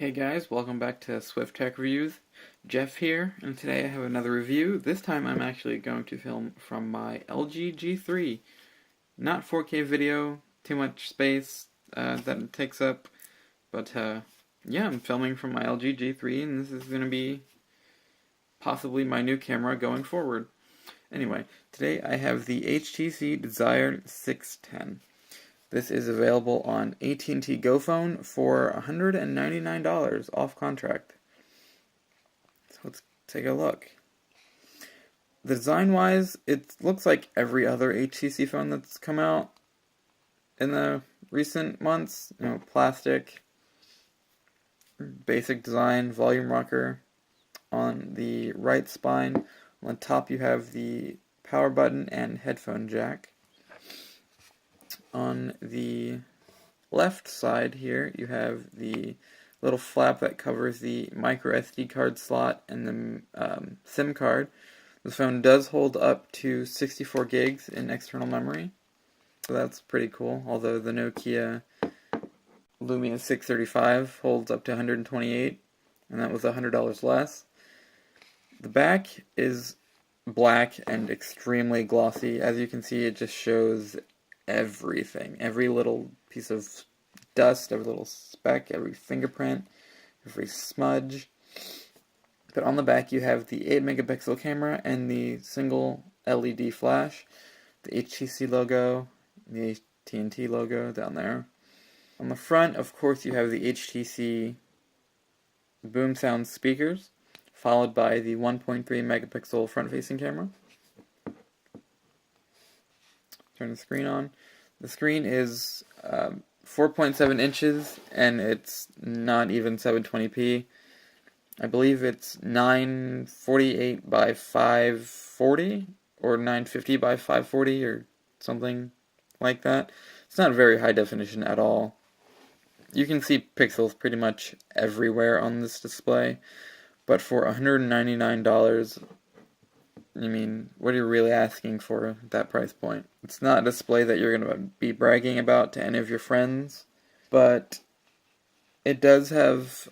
Hey guys, welcome back to Swift Tech Reviews. Jeff here, and today I have another review. This time I'm actually going to film from my LG G3. Not 4K video, too much space that it takes up, but yeah, I'm filming from my LG G3, and this is going to be possibly my new camera going forward. Anyway, today I have the HTC Desire 610. This is available on AT&T GoPhone for $199 off contract. So let's take a look. The design-wise, it looks like every other HTC phone that's come out in the recent months. Plastic, basic design, volume rocker. On the right spine, on top you have the power button and headphone jack. On the left side here, you have the little flap that covers the micro SD card slot and the SIM card. The phone does hold up to 64 gigs in external memory, so that's pretty cool, although the Nokia Lumia 635 holds up to 128, and that was $100 less. The back is black and extremely glossy. As you can see, it just shows everything. Every little piece of dust, every little speck, every fingerprint, every smudge. But on the back you have the 8 megapixel camera and the single LED flash, the HTC logo, the AT&T logo down there. On the front, of course, you have the HTC boom sound speakers, followed by the 1.3 megapixel front-facing camera. Turn the screen on. The screen is 4.7 inches, and it's not even 720p. I believe it's 948 by 540, or 950 by 540, or something like that. It's not very high definition at all. You can see pixels pretty much everywhere on this display, but for $199, I mean, what are you really asking for at that price point? It's not a display that you're going to be bragging about to any of your friends, but it does have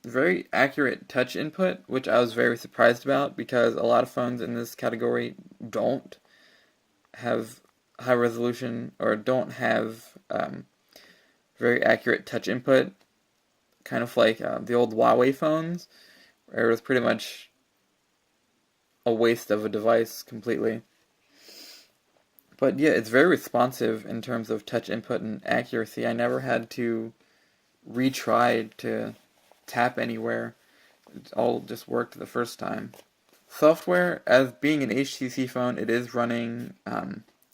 very accurate touch input, which I was very surprised about because a lot of phones in this category don't have high resolution or don't have very accurate touch input, kind of like the old Huawei phones, where it was pretty much a waste of a device completely. But yeah, it's very responsive in terms of touch input and accuracy. I never had to retry to tap anywhere. It all just worked the first time. Software, as being an HTC phone, it is running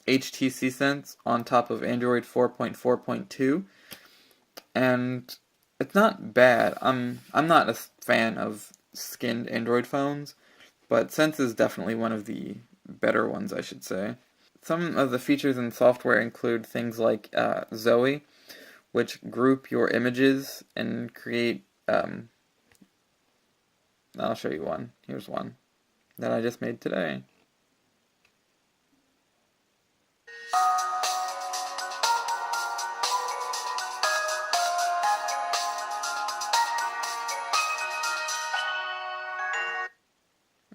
HTC Sense on top of Android 4.4.2, and it's not bad. I'm not a fan of skinned Android phones, but Sense is definitely one of the better ones, I should say. Some of the features in software include things like Zoe, which group your images and create, I'll show you one. Here's one that I just made today.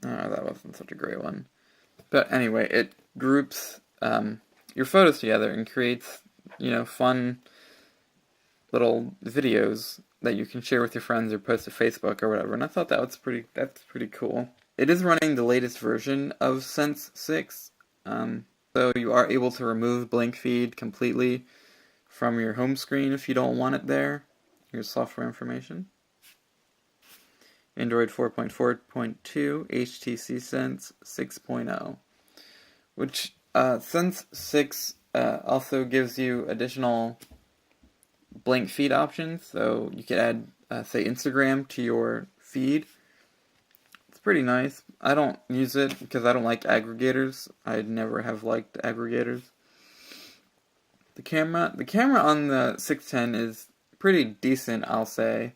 That wasn't such a great one. But anyway, it groups your photos together and creates, fun little videos that you can share with your friends or post to Facebook or whatever. And I thought that's pretty cool. It is running the latest version of Sense 6, so you are able to remove blink feed completely from your home screen if you don't want it there. Here's software information. Android 4.4.2, HTC Sense 6.0, which Sense 6 also gives you additional blink feed options, so you could add, say, Instagram to your feed. It's pretty nice. I don't use it because I don't like aggregators. I never have liked aggregators. The camera on the 610 is pretty decent, I'll say.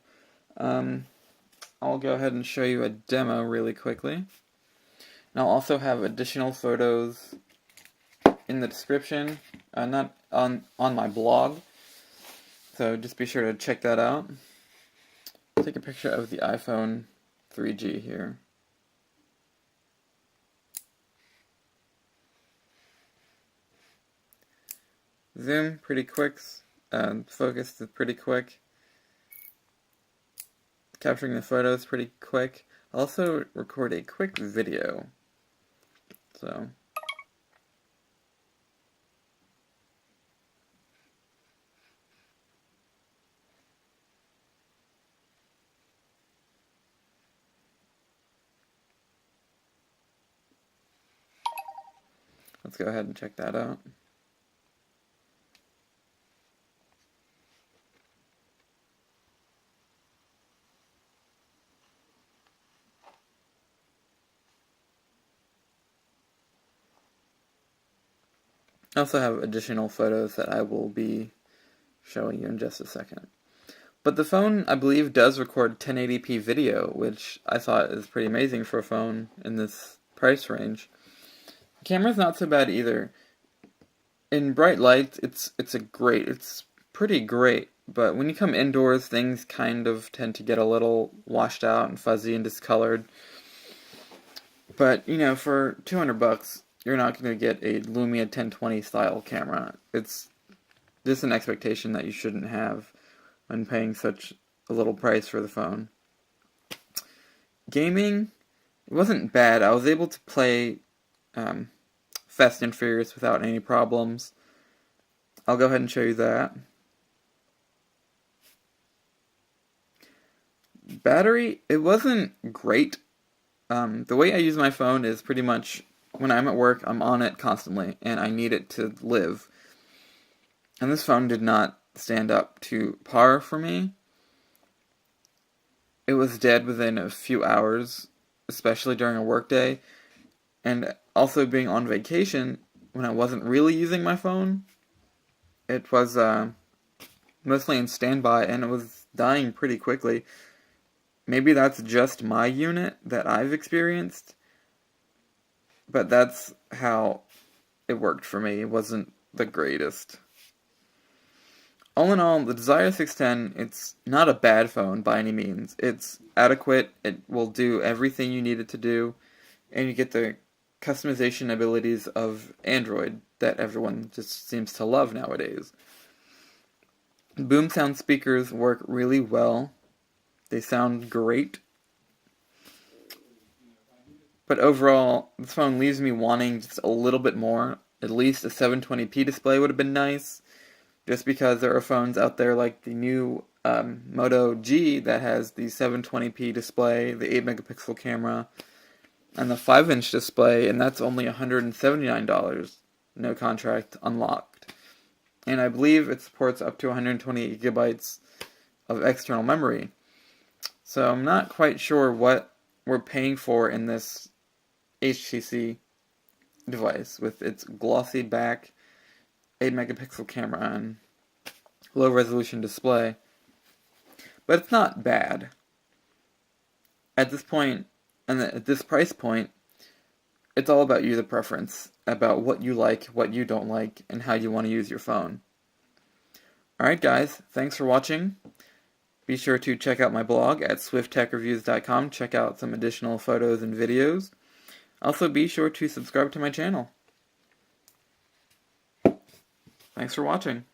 I'll go ahead and show you a demo really quickly. And I'll also have additional photos in the description, not on my blog. So just be sure to check that out. take a picture of the iPhone 3G here. Zoom, pretty quick. Focus is pretty quick. Capturing the photos, pretty quick. I'll also record a quick video. So, let's go ahead and check that out. I also have additional photos that I will be showing you in just a second. But the phone, I believe, does record 1080p video, which I thought is pretty amazing for a phone in this price range. The camera's not so bad either. In bright light, it's pretty great, but when you come indoors, things kind of tend to get a little washed out and fuzzy and discolored. But, you know, for $200, you're not going to get a Lumia 1020 style camera. It's just an expectation that you shouldn't have when paying such a little price for the phone. Gaming, it wasn't bad. I was able to play Fast and Furious without any problems. I'll go ahead and show you that. Battery, it wasn't great. The way I use my phone is pretty much when I'm at work, I'm on it constantly, and I need it to live. And this phone did not stand up to par for me. It was dead within a few hours, especially during a work day. And also being on vacation, when I wasn't really using my phone, it was mostly in standby, and it was dying pretty quickly. Maybe that's just my unit that I've experienced, but that's how it worked for me. It wasn't the greatest. All in all, the Desire 610, it's not a bad phone by any means. It's adequate, it will do everything you need it to do, and you get the customization abilities of Android that everyone just seems to love nowadays. Boom sound speakers work really well. They sound great. But overall, this phone leaves me wanting just a little bit more. At least a 720p display would have been nice. Just because there are phones out there like the new Moto G that has the 720p display, the 8-megapixel camera, and the 5-inch display, and that's only $179, no contract, unlocked. And I believe it supports up to 128 gigabytes of external memory. So I'm not quite sure what we're paying for in this HTC device with its glossy back, 8-megapixel camera, and low-resolution display. But it's not bad. At this point, and at this price point, it's all about user preference, about what you like, what you don't like, and how you want to use your phone. Alright guys, thanks for watching. Be sure to check out my blog at swifttechreviews.com. Check out some additional photos and videos. Also, be sure to subscribe to my channel. Thanks for watching.